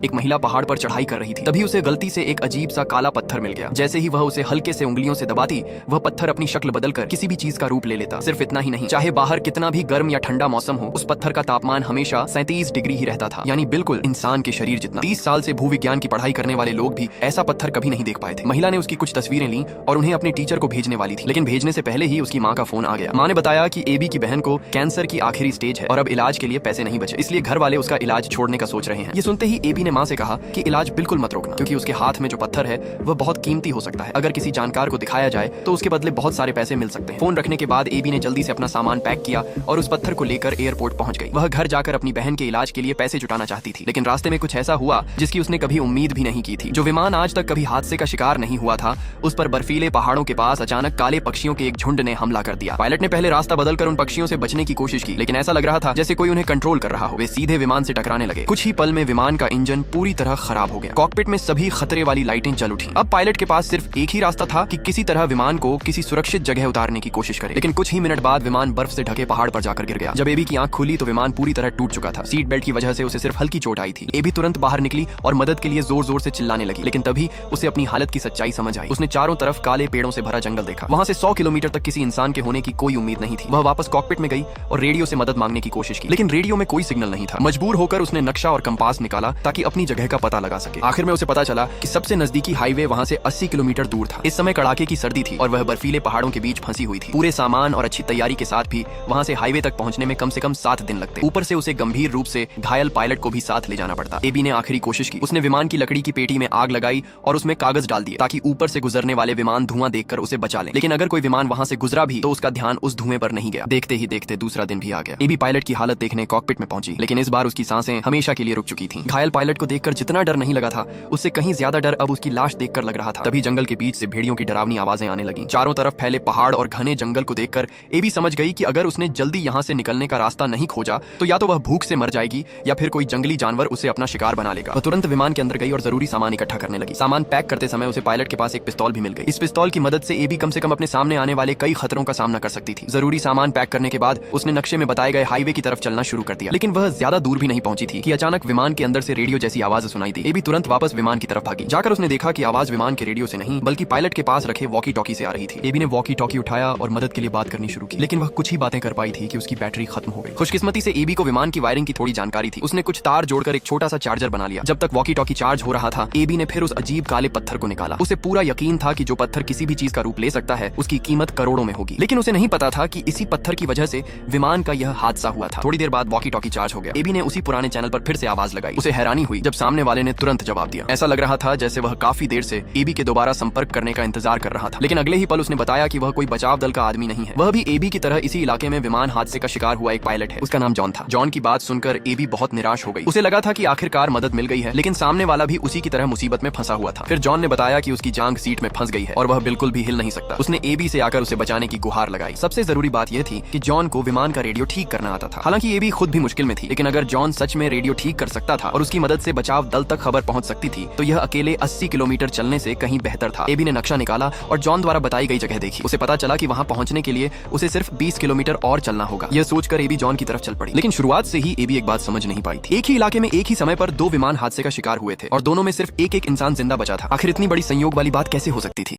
एक महिला पहाड़ पर चढ़ाई कर रही थी, तभी उसे गलती से एक अजीब सा काला पत्थर मिल गया। जैसे ही वह उसे हल्के से उंगलियों से दबाती, वह पत्थर अपनी शक्ल बदलकर किसी भी चीज का रूप ले लेता। सिर्फ इतना ही नहीं, चाहे बाहर कितना भी गर्म या ठंडा मौसम हो, उस पत्थर का तापमान हमेशा 37 डिग्री ही रहता था, यानी बिल्कुल इंसान के शरीर जितना। 30 साल से भूविज्ञान की पढ़ाई करने वाले लोग भी ऐसा पत्थर कभी नहीं देख पाए थे। महिला ने उसकी कुछ तस्वीरें ली और उन्हें अपने टीचर को भेजने वाली थी, लेकिन भेजने से पहले ही उसकी माँ का फोन आ गया। माँ ने बताया कि एबी की बहन को कैंसर की आखिरी स्टेज है और अब इलाज के लिए पैसे नहीं बचे, इसलिए घर वाले उसका इलाज छोड़ने का सोच रहे हैं। ये सुनते ही एबी ने माँ से कहा कि इलाज बिल्कुल मत रोकना, क्योंकि उसके हाथ में जो पत्थर है वह बहुत कीमती हो सकता है। अगर किसी जानकार को दिखाया जाए तो उसके बदले बहुत सारे पैसे मिल सकते हैं। फोन रखने के बाद एबी ने जल्दी से अपना सामान पैक किया और उस पत्थर को लेकर एयरपोर्ट पहुंच गई। वह घर जाकर अपनी बहन के इलाज के लिए पैसे जुटाना चाहती थी, लेकिन रास्ते में कुछ ऐसा हुआ जिसकी उसने कभी उम्मीद भी नहीं की थी। जो विमान आज तक कभी हादसे का शिकार नहीं हुआ था, उस पर बर्फीले पहाड़ों के पास अचानक काले पक्षियों के एक झुंड ने हमला कर दिया। पायलट ने पहले रास्ता बदलकर उन पक्षियों से बचने की कोशिश की, लेकिन ऐसा लग रहा था जैसे कोई उन्हें कंट्रोल कर रहा हो। वे सीधे विमान से टकराने लगे। कुछ ही पल में विमान का इंजन पूरी तरह खराब हो गया। कॉकपिट में सभी खतरे वाली लाइटें जल उठी। अब पायलट के पास सिर्फ एक ही रास्ता था कि किसी तरह विमान को किसी सुरक्षित जगह उतारने की कोशिश करे। लेकिन कुछ ही मिनट बाद विमान बर्फ से ढके पहाड़ पर जाकर गिर गया। जब एबी की आंख खुली तो विमान पूरी तरह टूट चुका था। सीट बेल्ट की वजह से उसे सिर्फ हल्की चोट आई थी। एबी तुरंत बाहर निकली और मदद के लिए जोर जोर से चिल्लाने लगी, लेकिन तभी उसे अपनी हालत की सच्चाई समझ आई। उसने चारों तरफ काले पेड़ों से भरा जंगल देखा। वहां से 100 किलोमीटर तक किसी इंसान के होने की कोई उम्मीद नहीं थी। वह वापस कॉकपिट में गई और रेडियो से मदद मांगने की कोशिश की, लेकिन रेडियो में कोई सिग्नल नहीं था। मजबूर होकर उसने नक्शा और कंपास निकाला ताकि अपनी जगह का पता लगा सके। आखिर में उसे पता चला कि सबसे नजदीकी हाईवे वहां से 80 किलोमीटर दूर था। इस समय कड़ाके की सर्दी थी और वह बर्फीले पहाड़ों के बीच फंसी हुई थी। पूरे सामान और अच्छी तैयारी के साथ भी वहां से हाईवे तक पहुंचने में कम से कम 7 दिन लगते। ऊपर से उसे गंभीर रूप से घायल पायलट को भी साथ ले जाना पड़ता। एबी ने आखिरी कोशिश की। उसने विमान की लकड़ी की पेटी में आग लगाई और उसमें कागज डाल दिए ताकि ऊपर से गुजरने वाले विमान धुआं देखकर उसे बचा ले। लेकिन अगर कोई विमान वहां से गुजरा भी तो उसका ध्यान उस धुएं पर नहीं गया। देखते ही देखते दूसरा दिन भी आ गया। एबी पायलट की हालत देखने कॉकपिट में पहुंची, लेकिन इस बार उसकी सांसें हमेशा के लिए रुक चुकी थीं। घायल पायलट को देखकर जितना डर नहीं लगा था, उससे कहीं ज्यादा डर अब उसकी लाश देखकर लग रहा था। तभी जंगल के बीच से भेड़ियों की डरावनी आवाजें आने लगी। चारों तरफ फैले पहाड़ और घने जंगल को देखकर एबी समझ गई कि अगर उसने जल्दी यहाँ से निकलने का रास्ता नहीं खोजा तो या तो वह भूख से मर जाएगी या फिर कोई जंगली जानवर उसे अपना शिकार बना लेगा। वह तुरंत विमान के अंदर गई और जरूरी सामान इकट्ठा करने लगी। सामान पैक करते समय उसे पायलट के पास एक पिस्तौल भी मिल गई। इस पिस्तौल की मदद से एबी कम से कम अपने सामने आने वाले कई खतरों का सामना कर सकती थी। जरूरी सामान पैक करने के बाद उसने नक्शे में बताए गए हाईवे की तरफ चलना शुरू कर दिया, लेकिन वह ज्यादा दूर भी नहीं पहुंची थी कि अचानक विमान के अंदर से रेडियो जैसी आवाज सुनाई दी। एबी तुरंत वापस विमान की तरफ भागी। जाकर उसने देखा कि आवाज विमान के रेडियो से नहीं बल्कि पायलट के पास रखे वॉकी टॉकी से आ रही थी। एबी ने वॉकी टॉकी उठाया और मदद के लिए बात करनी शुरू की, लेकिन वह कुछ ही बातें कर पाई थी कि उसकी बैटरी खत्म हो गई। खुशकिस्मती से एबी को विमान की वायरिंग की थोड़ी जानकारी थी। उसने कुछ तार जोड़कर एक छोटा सा चार्जर बना लिया। जब तक वॉकी टॉकी चार्ज हो रहा था, एबी ने फिर उस अजीब काले पत्थर को निकाला। उसे पूरा यकीन था कि जो पत्थर किसी भी चीज का रूप ले सकता है उसकी कीमत करोड़ों में होगी, लेकिन उसे नहीं पता था कि इसी पत्थर की वजह से विमान का यह हादसा हुआ था। थोड़ी देर बाद वॉकी टॉकी चार्ज हो गया। एबी ने उसी पुराने चैनल पर फिर से आवाज लगाई। उसे हैरानी हुई जब सामने वाले ने तुरंत जवाब दिया। ऐसा लग रहा था जैसे वह काफी देर से एबी के दोबारा संपर्क करने का इंतजार कर रहा था, लेकिन अगले ही पल उसने बताया कि वह कोई बचाव दल का आदमी नहीं है। वह भी एबी की तरह इसी इलाके में विमान हादसे का शिकार हुआ एक पायलट है। उसका नाम जॉन था। जॉन की बात सुनकर एबी बहुत निराश हो गई। उसे लगा था कि आखिरकार मदद मिल गई है, लेकिन सामने वाला भी उसी की तरह मुसीबत में फंसा हुआ था। फिर जॉन ने बताया कि उसकी जांघ सीट में फंस गई है और वह बिल्कुल भी हिल नहीं सकता। उसने एबी से आकर उसे बचाने की गुहार लगाई। सबसे जरूरी बात यह थी कि जॉन को विमान का रेडियो ठीक करना आता था। हालांकि एबी खुद भी मुश्किल में थी, लेकिन अगर जॉन सच में रेडियो ठीक कर सकता था और उसकी मदद से बचाव दल तक खबर पहुंच सकती थी तो यह अकेले 80 किलोमीटर चलने से कहीं बेहतर था। एबी ने नक्शा निकाला और जॉन द्वारा बताई गई जगह देखी। उसे पता चला कि वहां पहुंचने के लिए उसे सिर्फ 20 किलोमीटर और चलना होगा। यह सोचकर एबी जॉन की तरफ चल पड़ी, लेकिन शुरुआत से ही एबी एक बात समझ नहीं पाई थी। एक ही इलाके में एक ही समय पर 2 विमान हादसे का शिकार हुए थे और दोनों में सिर्फ एक इंसान जिंदा बचा था। आखिर इतनी बड़ी संयोग वाली बात कैसे हो सकती थी?